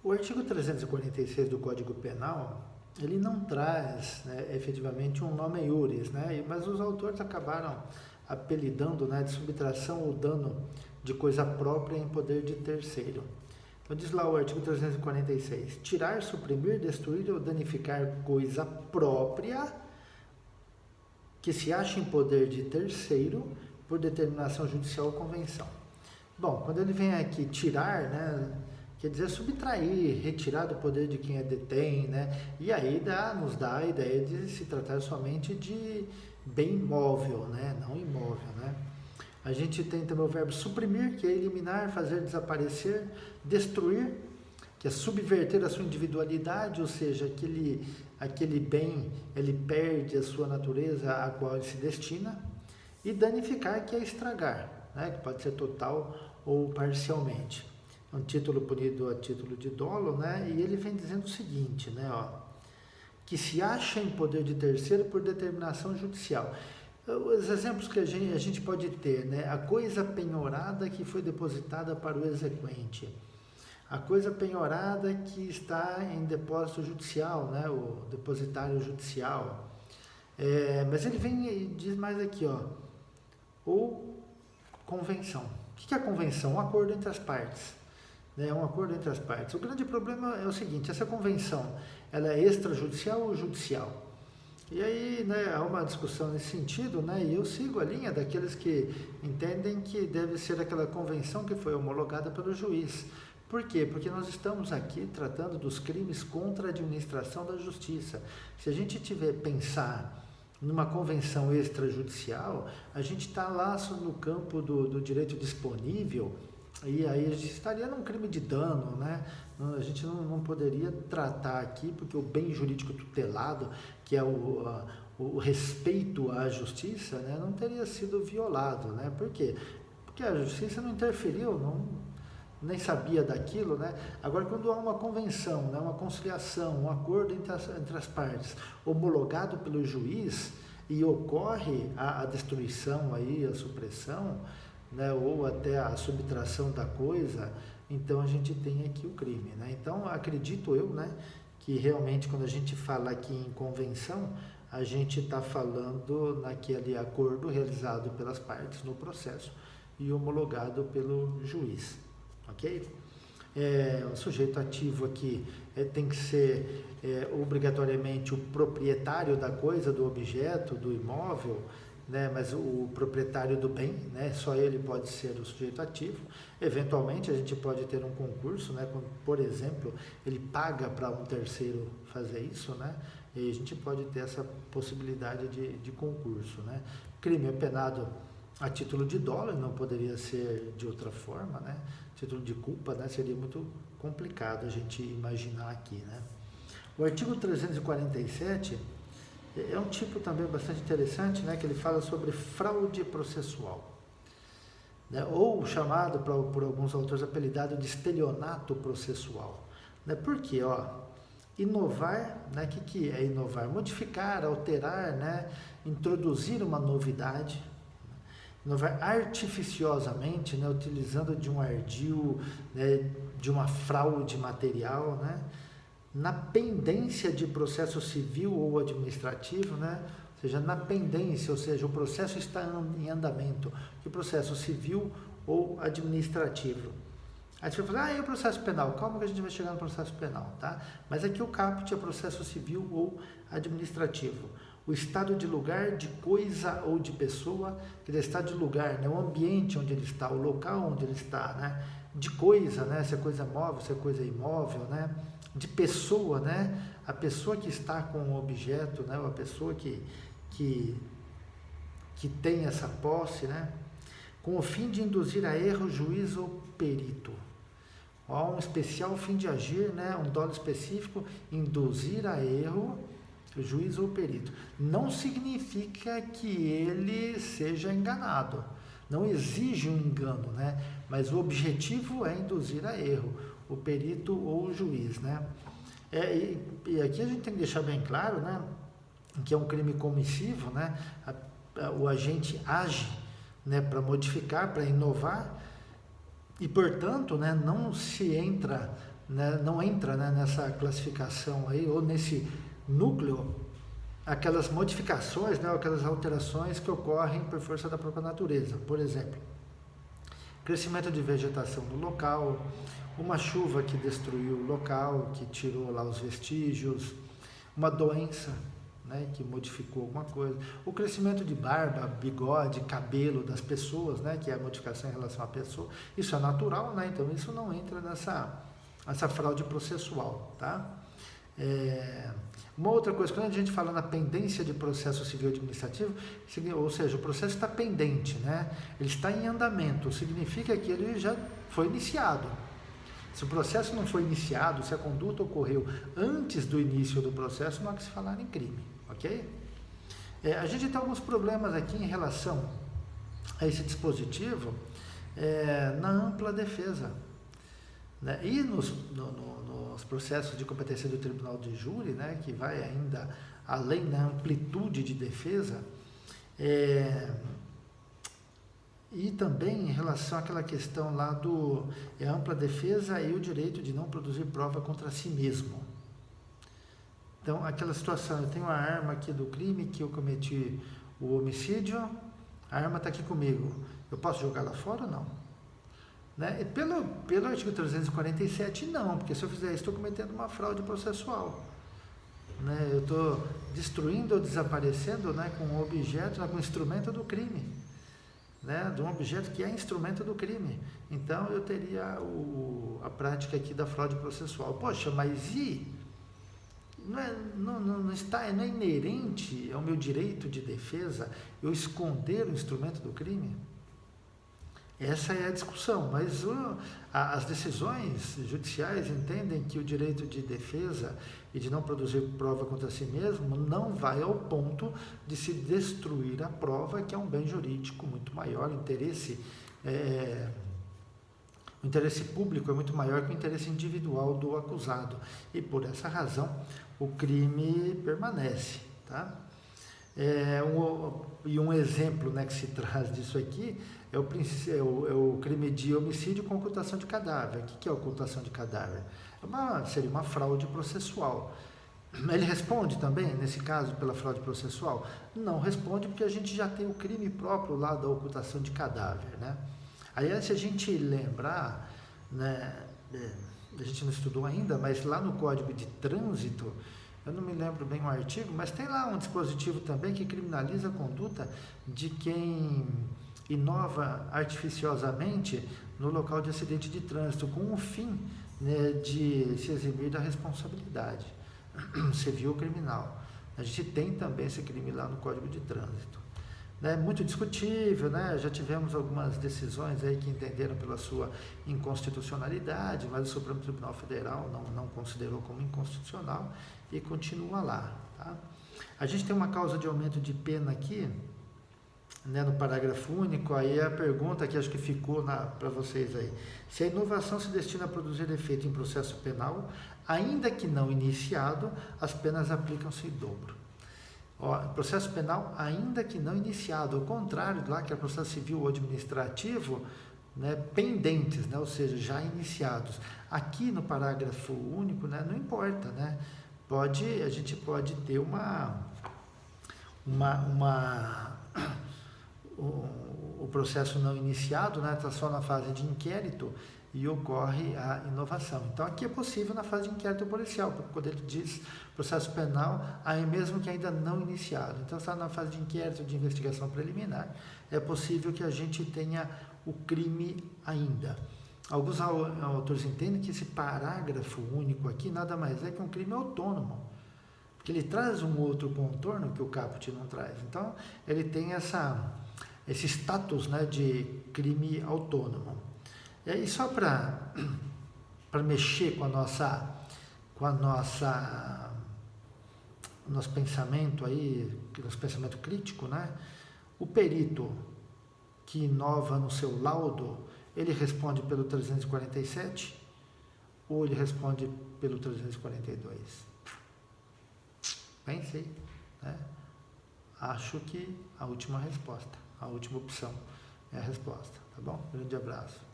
O artigo 346 do Código Penal, ele não traz, né, efetivamente um nome iuris, né, mas os autores acabaram apelidando, né, de subtração ou dano de coisa própria em poder de terceiro. Então diz lá o artigo 346, tirar, suprimir, destruir ou danificar coisa própria que se acha em poder de terceiro por determinação judicial ou convenção. Bom, quando ele vem aqui tirar, né, quer dizer subtrair, retirar do poder de quem a detém, né, e aí nos dá a ideia de se tratar somente de bem móvel, né, não imóvel, né. A gente tem também o verbo suprimir, que é eliminar, fazer desaparecer, destruir, que é subverter a sua individualidade, ou seja, aquele bem, ele perde a sua natureza a qual ele se destina, e danificar, que é estragar, né, que pode ser total ou parcialmente. É um título punido a título de dolo, né, e ele vem dizendo o seguinte, né, que se acha em poder de terceiro por determinação judicial. Os exemplos que a gente pode ter, né, a coisa penhorada que foi depositada para o exequente, a coisa penhorada que está em depósito judicial, né, o depositário judicial. Mas ele vem e diz mais aqui, ou convenção. O que é a convenção? Um acordo entre as partes. Né, um acordo entre as partes. O grande problema é o seguinte, essa convenção, ela é extrajudicial ou judicial? E aí, né, há uma discussão nesse sentido, né, e eu sigo a linha daqueles que entendem que deve ser aquela convenção que foi homologada pelo juiz. Por quê? Porque nós estamos aqui tratando dos crimes contra a administração da justiça. Se a gente pensar numa convenção extrajudicial, a gente está lá no campo do direito disponível, e aí a gente estaria num crime de dano, né? A gente não poderia tratar aqui, porque o bem jurídico tutelado, que é o respeito à justiça, né, não teria sido violado, né? Por quê? Porque a justiça não interferiu, nem sabia daquilo, né? Agora, quando há uma convenção, né, uma conciliação, um acordo entre as partes, homologado pelo juiz, e ocorre a destruição aí, a supressão, né, ou até a subtração da coisa, então a gente tem aqui o crime, né? Então, acredito eu, né, que realmente quando a gente fala aqui em convenção, a gente está falando naquele acordo realizado pelas partes no processo e homologado pelo juiz, ok? O sujeito ativo aqui tem que ser obrigatoriamente o proprietário da coisa, do objeto, do imóvel, né, mas o proprietário do bem, né, só ele pode ser o sujeito ativo. Eventualmente a gente pode ter um concurso, né, quando, por exemplo, ele paga para um terceiro fazer isso, né, e a gente pode ter essa possibilidade de concurso, né. Crime é penado a título de dolo, não poderia ser de outra forma, né, título de culpa, né, seria muito complicado a gente imaginar aqui, né. O artigo 347 é um tipo também bastante interessante, né, que ele fala sobre fraude processual, né, ou chamado por alguns autores apelidado de estelionato processual, né. Por quê? Inovar, né, que é inovar? Modificar, alterar, né, introduzir uma novidade, inovar artificiosamente, né, utilizando de um ardil, né, de uma fraude material, né, na pendência de processo civil ou administrativo, né? Ou seja, na pendência, ou seja, o processo está em andamento, que processo civil ou administrativo. Aí você vai falar, e o processo penal? Calma que a gente vai chegar no processo penal, tá? Mas aqui o caput é processo civil ou administrativo. O estado de lugar, de coisa ou de pessoa, que é estado de lugar, né? O ambiente onde ele está, o local onde ele está, né? De coisa, né? Se é coisa móvel, se é coisa imóvel, né? De pessoa, né? A pessoa que está com o objeto, né? A pessoa que tem essa posse, né? Com o fim de induzir a erro, juiz ou perito. Há um especial fim de agir, né? Um dolo específico, induzir a erro, juiz ou perito. Não significa que ele seja enganado. Não exige um engano, né? Mas o objetivo é induzir a erro, o perito ou o juiz, né? E aqui a gente tem que deixar bem claro, né, que é um crime comissivo, né? O agente age, né, para modificar, para inovar, e portanto, né, não se entra né, não entra, né, nessa classificação aí, ou nesse núcleo, aquelas modificações, né, aquelas alterações que ocorrem por força da própria natureza. Por exemplo, crescimento de vegetação no local, uma chuva que destruiu o local, que tirou lá os vestígios, uma doença, né, que modificou alguma coisa, o crescimento de barba, bigode, cabelo das pessoas, né, que é a modificação em relação à pessoa, isso é natural, né, então isso não entra nessa fraude processual, tá? Uma outra coisa, quando a gente fala na pendência de processo civil administrativo, ou seja, o processo está pendente, né? Ele está em andamento, significa que ele já foi iniciado. Se o processo não foi iniciado, se a conduta ocorreu antes do início do processo, não há que se falar em crime, ok? A gente tem alguns problemas aqui em relação a esse dispositivo na ampla defesa, né? E nos processos de competência do tribunal de júri, né, que vai ainda além da amplitude de defesa, e também em relação àquela questão lá do ampla defesa e o direito de não produzir prova contra si mesmo. Então, aquela situação, eu tenho a arma aqui do crime que eu cometi o homicídio, a arma está aqui comigo, eu posso jogá-la fora ou não? Né? Pelo artigo 347, não, porque se eu fizer isso, estou cometendo uma fraude processual. Né? Eu estou destruindo ou desaparecendo, né, com um objeto, né, com um instrumento do crime. Né, de um objeto que é instrumento do crime. Então, eu teria a prática aqui da fraude processual. Poxa, mas não é inerente ao meu direito de defesa eu esconder o instrumento do crime? Essa é a discussão, mas as decisões judiciais entendem que o direito de defesa e de não produzir prova contra si mesmo não vai ao ponto de se destruir a prova, que é um bem jurídico muito maior, o interesse público é muito maior que o interesse individual do acusado, e por essa razão o crime permanece, tá? E um exemplo, né, que se traz disso aqui é o crime de homicídio com ocultação de cadáver. O que é ocultação de cadáver? Seria uma fraude processual. Ele responde também, nesse caso, pela fraude processual? Não responde, porque a gente já tem o crime próprio lá da ocultação de cadáver, né? Aí, se a gente lembrar, né, a gente não estudou ainda, mas lá no Código de Trânsito, eu não me lembro bem o artigo, mas tem lá um dispositivo também que criminaliza a conduta de quem inova artificiosamente no local de acidente de trânsito, com o fim, né, de se eximir da responsabilidade civil ou criminal. A gente tem também esse crime lá no Código de Trânsito. Né, muito discutível, né? Já tivemos algumas decisões aí que entenderam pela sua inconstitucionalidade, mas o Supremo Tribunal Federal não considerou como inconstitucional e continua lá. Tá? A gente tem uma causa de aumento de pena aqui, né, no parágrafo único. Aí a pergunta que acho que ficou para vocês aí: se a inovação se destina a produzir efeito em processo penal, ainda que não iniciado, as penas aplicam-se em dobro. Processo penal, ainda que não iniciado, ao contrário lá que é processo civil ou administrativo, né, pendentes, né, ou seja, já iniciados. Aqui no parágrafo único, né, não importa, né, a gente pode ter o processo não iniciado, né, está só na fase de inquérito e ocorre a inovação. Então, aqui é possível na fase de inquérito policial, porque quando ele diz processo penal, aí mesmo que ainda não iniciado. Então, está na fase de inquérito, de investigação preliminar, é possível que a gente tenha o crime ainda. Alguns autores entendem que esse parágrafo único aqui nada mais é que um crime autônomo, porque ele traz um outro contorno que o caput não traz. Então, ele tem esse status, né, de crime autônomo. E só para mexer com o nosso pensamento aí, nosso pensamento crítico, né? O perito que inova no seu laudo, ele responde pelo 347 ou ele responde pelo 342? Pensei, né? Acho que a última resposta, a última opção é a resposta, tá bom? Grande abraço.